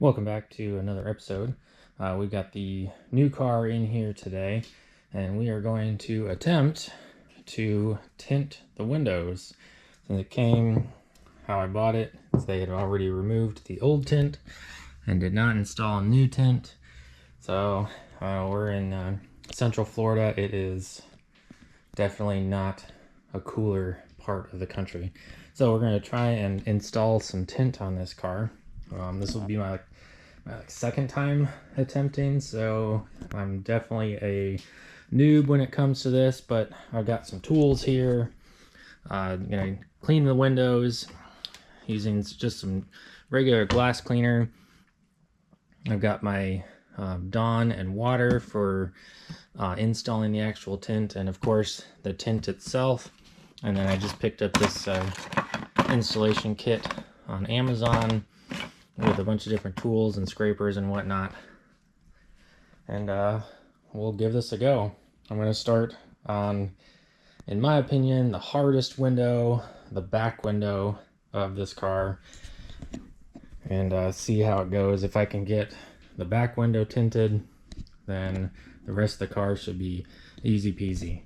Welcome back to another episode. We've got the new car in here today, and we are going to attempt to tint the windows. Since it came how I bought it, they had already removed the old tint and did not install a new tint. So we're in Central Florida. It is definitely not a cooler part of the country. So we're going to try and install some tint on this car. This will be my second time attempting, so I'm definitely a noob when it comes to this, but I've got some tools here. Clean the windows using just some regular glass cleaner. I've got my Dawn and water for installing the actual tint, and of course the tint itself. And then I just picked up this installation kit on Amazon with a bunch of different tools and scrapers and whatnot, and we'll give this a go. I'm going to start on, in my opinion, the hardest window, the back window of this car, and see how it goes. If I can get the back window tinted, then the rest of the car should be easy peasy.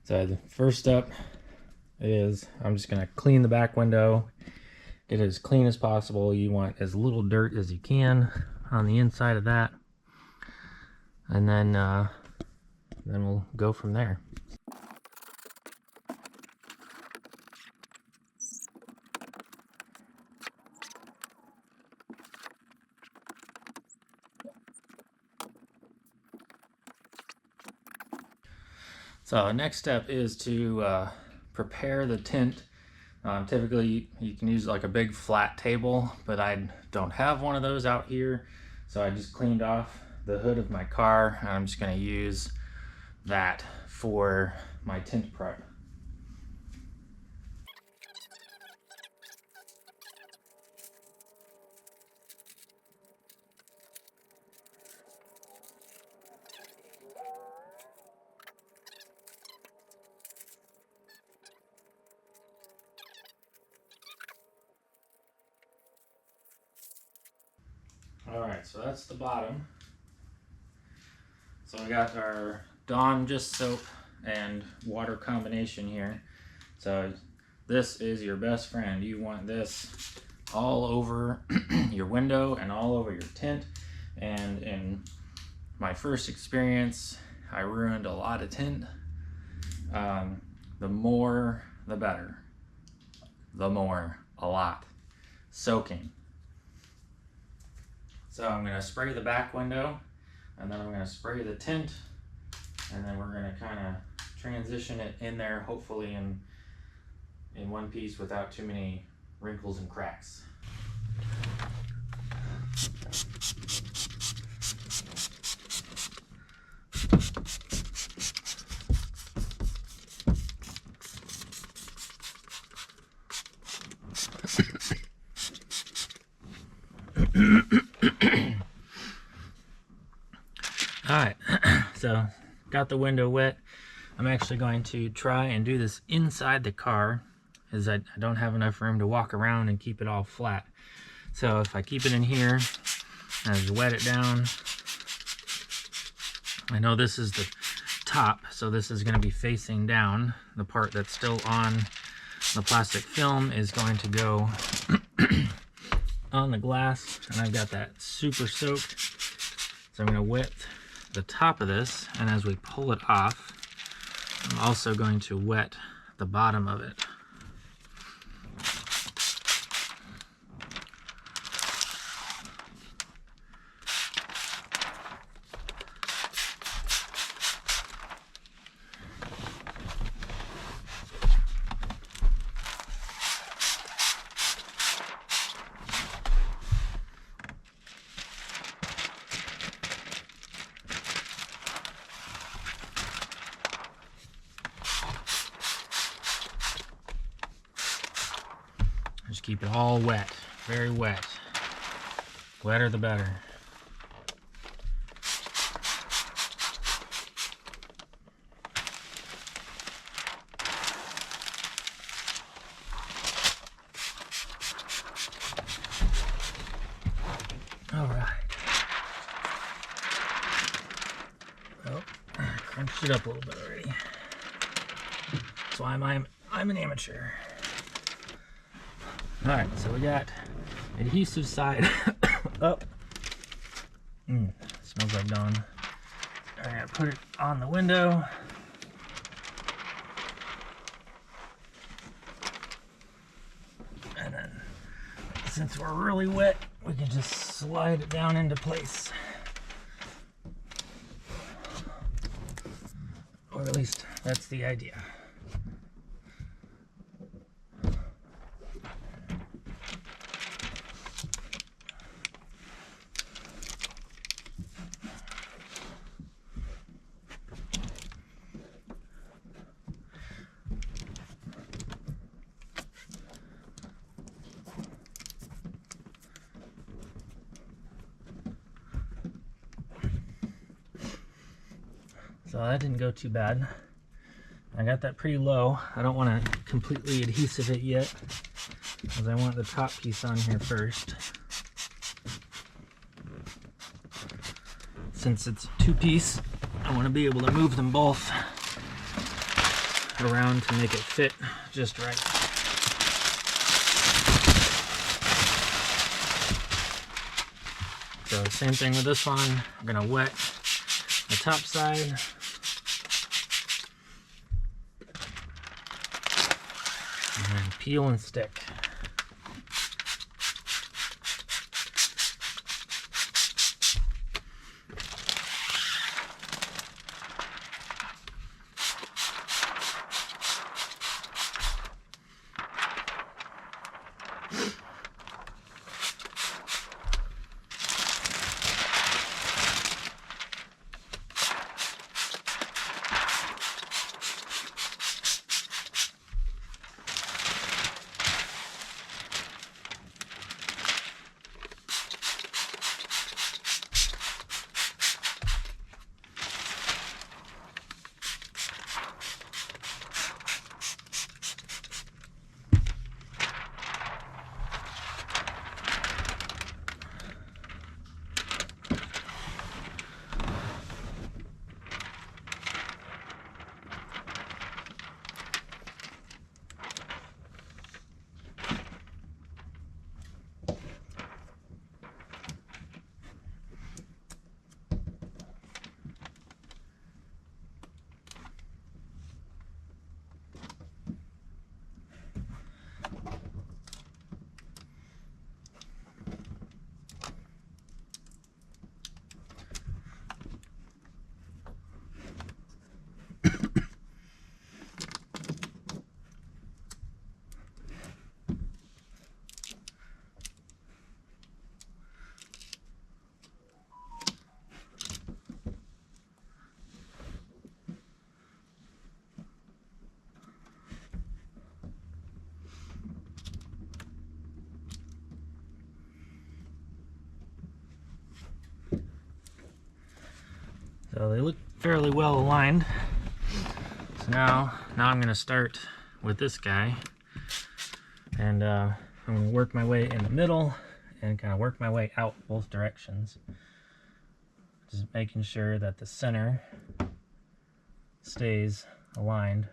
So the first up is I'm just going to clean the back window. Get it as clean as possible. You want as little dirt as you can on the inside of that, and then we'll go from there. So next step is to prepare the tint. Typically you can use like a big flat table, but I don't have one of those out here, so I just cleaned off the hood of my car, and I'm just going to use that for my tint prep. Alright, so that's the bottom. So we got our Dawn just soap and water combination here. So this is your best friend. You want this all over your window and all over your tint. And in my first experience, I ruined a lot of tint. The more, the better. The more, a lot. Soaking. So I'm going to spray the back window, and then I'm going to spray the tint, and then we're going to kind of transition it in there, hopefully in one piece without too many wrinkles and cracks. Alright, so got the window wet. I'm actually going to try and do this inside the car, as I don't have enough room to walk around and keep it all flat. So if I keep it in here and just wet it down, I know this is the top, so this is going to be facing down. The part that's still on the plastic film is going to go on the glass, and I've got that super soaked. So I'm going to wet the top of this, and as we pull it off, I'm also going to wet the bottom of it. Just keep it all wet, very wet. Wetter the better. All right. Oh, I crunched it up a little bit already. That's why I'm an amateur. All right, so we got adhesive side up. Smells like dawn. I'm gonna put it on the window. And then, since we're really wet, we can just slide it down into place. Or at least that's the idea. So that didn't go too bad. I got that pretty low. I don't want to completely adhesive it yet, because I want the top piece on here first. Since it's a two-piece, I want to be able to move them both around to make it fit just right. So same thing with this one. I'm going to wet the top side. And then peel and stick. So they look fairly well aligned. So now I'm going to start with this guy, and I'm going to work my way in the middle and kind of work my way out both directions. Just making sure that the center stays aligned.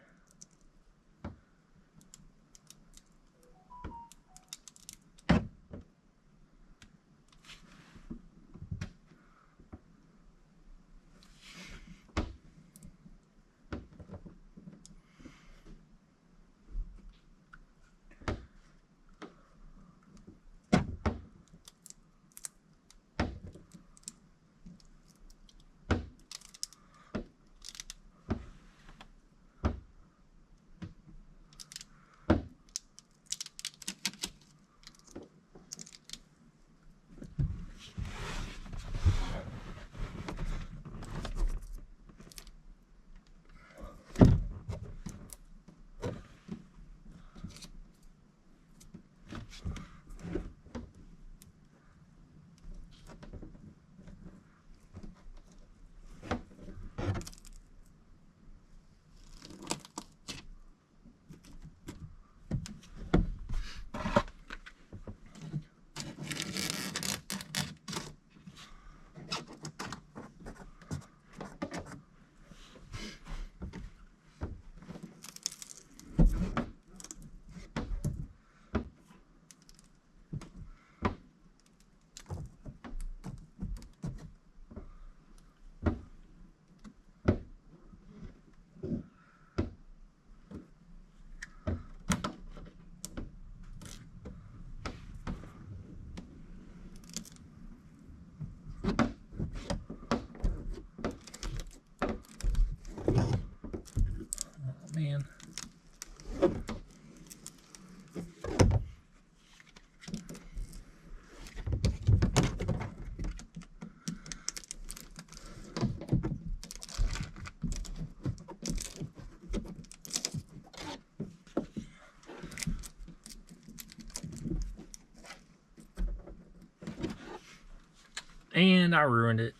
And I ruined it.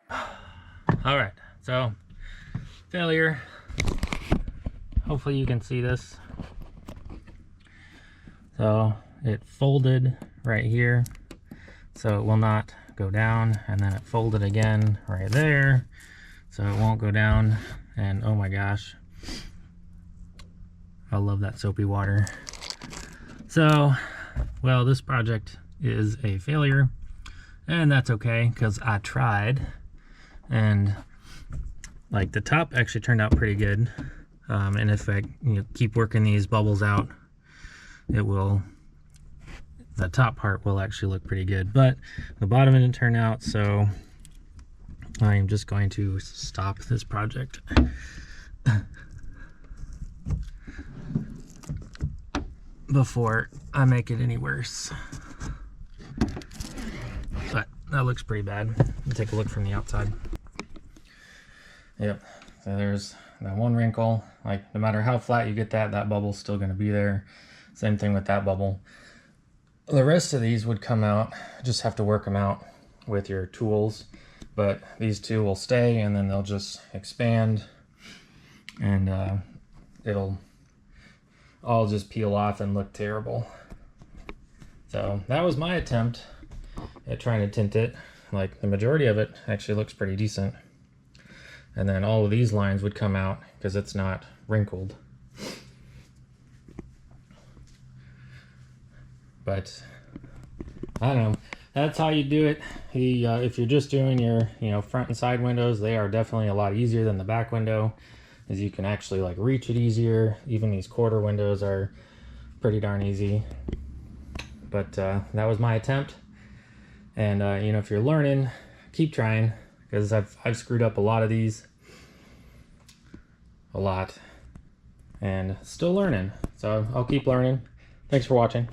All right, so failure. Hopefully you can see this. So it folded right here, so it will not go down, and then it folded again right there, so it won't go down. And oh my gosh, I love that soapy water. So, well, this project is a failure, and that's okay because I tried, and like the top actually turned out pretty good. And if I keep working these bubbles out, it will, the top part will actually look pretty good, but the bottom didn't turn out, so I'm just going to stop this project. Before I make it any worse. But that looks pretty bad. Take a look from the outside. Yep, so there's that one wrinkle. Like, no matter how flat you get that bubble's still gonna be there. Same thing with that bubble. The rest of these would come out, just have to work them out with your tools. But these two will stay, and then they'll just expand, and it'll all just peel off and look terrible. So that was my attempt at trying to tint it. Like, the majority of it actually looks pretty decent. And then all of these lines would come out because it's not wrinkled. But I don't know, that's how you do it. If you're just doing your front and side windows, they are definitely a lot easier than the back window, as you can actually like reach it easier. Even these quarter windows are pretty darn easy. But that was my attempt, and if you're learning, keep trying, because I've screwed up a lot of these, and still learning. So I'll keep learning. Thanks for watching.